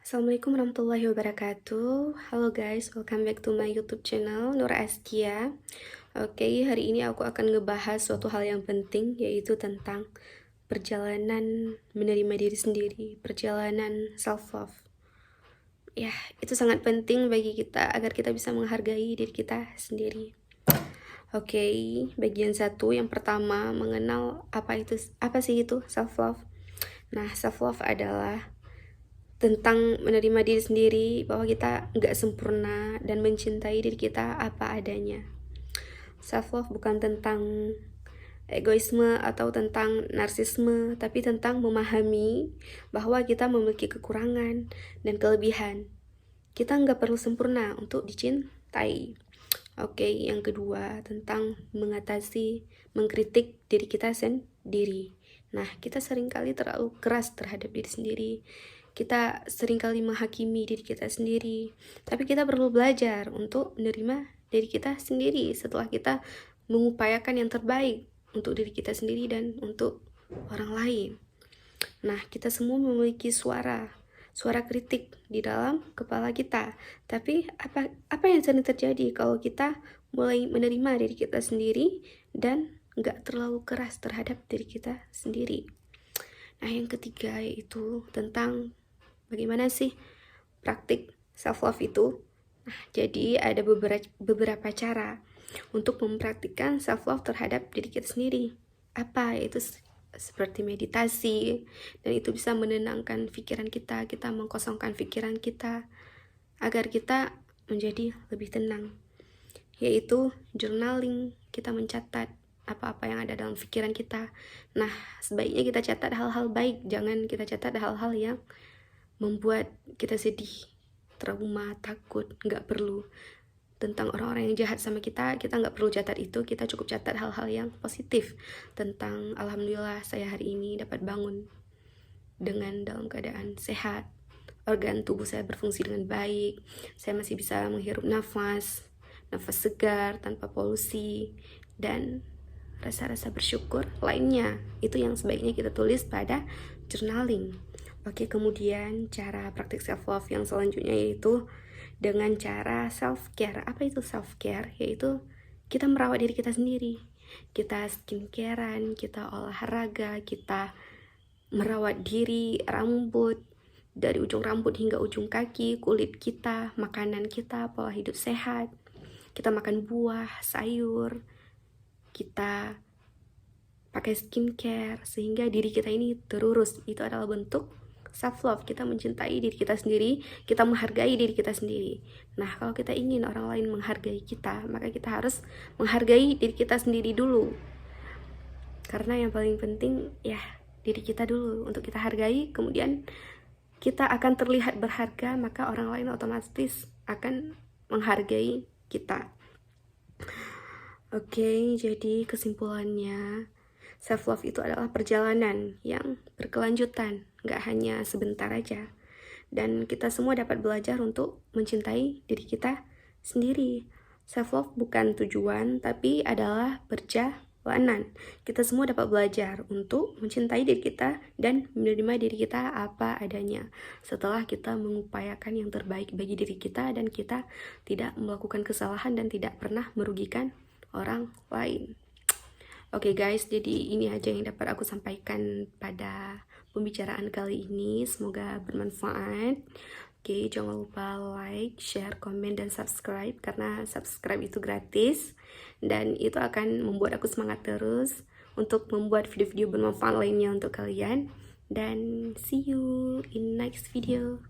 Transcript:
Assalamualaikum warahmatullahi wabarakatuh. Halo guys, welcome back to my YouTube channel Nur Askia. Oke, hari ini aku akan ngebahas suatu hal yang penting, yaitu tentang perjalanan menerima diri sendiri, perjalanan self love. Ya, itu sangat penting bagi kita agar kita bisa menghargai diri kita sendiri. Oke, bagian 1 yang pertama mengenal apa sih itu self love. Nah, self love adalah tentang menerima diri sendiri, bahwa kita nggak sempurna dan mencintai diri kita apa adanya. Self love bukan tentang egoisme atau tentang narsisme, tapi tentang memahami bahwa kita memiliki kekurangan dan kelebihan. Kita nggak perlu sempurna untuk dicintai. Oke, yang kedua tentang mengkritik diri kita sendiri. Nah, kita seringkali terlalu keras terhadap diri sendiri. Kita seringkali menghakimi diri kita sendiri. Tapi kita perlu belajar untuk menerima diri kita sendiri setelah kita mengupayakan yang terbaik untuk diri kita sendiri dan untuk orang lain. Nah, kita semua memiliki suara kritik di dalam kepala kita. Tapi apa yang sering terjadi kalau kita mulai menerima diri kita sendiri dan nggak terlalu keras terhadap diri kita sendiri. Nah, yang ketiga yaitu tentang bagaimana sih praktik self love itu. Nah, jadi ada beberapa cara untuk mempraktikkan self love terhadap diri kita sendiri. Apa itu? Seperti meditasi, dan itu bisa menenangkan pikiran kita mengkosongkan pikiran kita agar kita menjadi lebih tenang, yaitu journaling. Kita mencatat apa-apa yang ada dalam pikiran kita. Nah, sebaiknya kita catat hal-hal baik, jangan kita catat hal-hal yang membuat kita sedih, trauma, takut. Nggak perlu. Tentang orang-orang yang jahat sama kita nggak perlu catat itu. Kita cukup catat hal-hal yang positif. Tentang alhamdulillah saya hari ini dapat bangun dalam keadaan sehat, organ tubuh saya berfungsi dengan baik, saya masih bisa menghirup nafas segar tanpa polusi, dan rasa-rasa bersyukur lainnya. Itu yang sebaiknya kita tulis pada journaling. Oke, kemudian cara praktik self love yang selanjutnya yaitu dengan cara self-care. Apa itu self-care? Yaitu kita merawat diri kita sendiri. Kita skincarean, kita olahraga, kita merawat diri, rambut, dari ujung rambut hingga ujung kaki, kulit kita, makanan kita, pola hidup sehat. Kita makan buah, sayur, kita pakai skincare, sehingga diri kita ini terurus. Itu adalah bentuk self love. Kita mencintai diri kita sendiri, kita menghargai diri kita sendiri. Nah, kalau kita ingin orang lain menghargai kita, maka kita harus menghargai diri kita sendiri dulu. Karena yang paling penting ya diri kita dulu untuk kita hargai, kemudian kita akan terlihat berharga, maka orang lain otomatis akan menghargai kita. Oke, jadi kesimpulannya, self love itu adalah perjalanan yang berkelanjutan, nggak hanya sebentar aja. Dan kita semua dapat belajar untuk mencintai diri kita sendiri. Self love bukan tujuan, tapi adalah perjalanan. Kita semua dapat belajar untuk mencintai diri kita dan menerima diri kita apa adanya. Setelah kita mengupayakan yang terbaik bagi diri kita dan kita tidak melakukan kesalahan dan tidak pernah merugikan orang lain. Oke guys, jadi ini aja yang dapat aku sampaikan pada pembicaraan kali ini. Semoga bermanfaat. Oke, jangan lupa like, share, komen, dan subscribe, karena subscribe itu gratis dan itu akan membuat aku semangat terus untuk membuat video-video bermanfaat lainnya untuk kalian. Dan see you in next video.